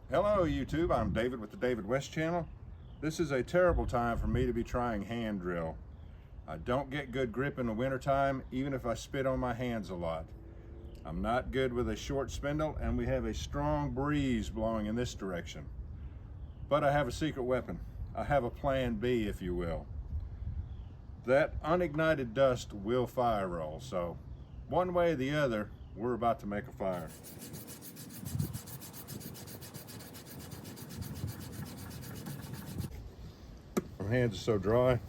Hello YouTube, I'm David with the David West channel. This is a terrible time for me to be trying hand drill. I don't get good grip in the wintertime, even if I spit on my hands a lot. I'm not good with a short spindle, and we have a strong breeze blowing in this direction. But I have a secret weapon. I have a plan B, if you will. That unignited dust will fire roll, so one way or the other, we're about to make a fire. My hands are so dry.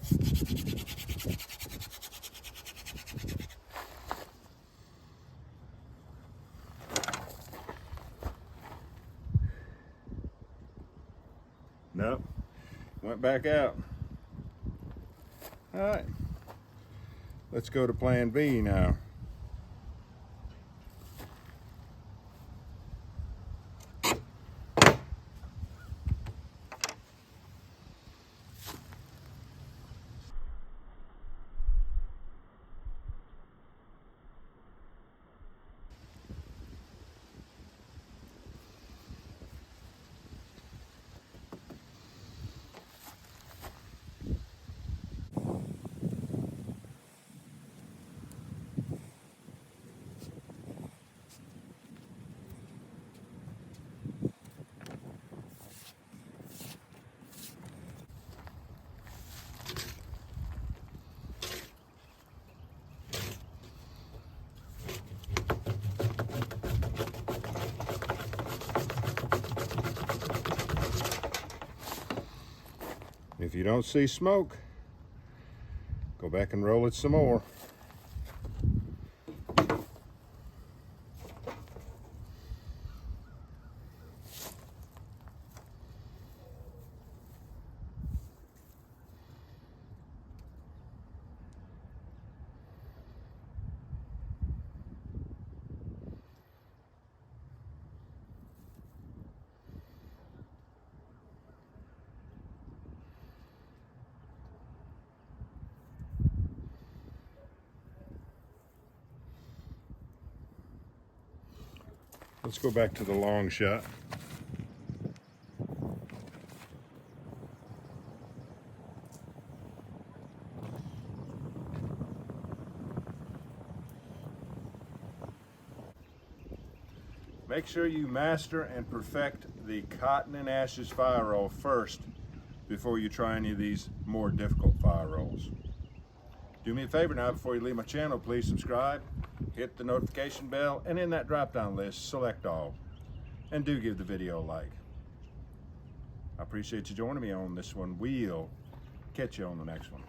Nope, went back out. All right, let's go to plan B now. If you don't see smoke, go back and roll it some more. Let's go back to the long shot. Make sure you master and perfect the cotton and ashes fire roll first before you try any of these more difficult fire rolls. Do me a favor now, before you leave my channel, please subscribe, hit the notification bell, and in that drop-down list, select all. And do give the video a like. I appreciate you joining me on this one. We'll catch you on the next one.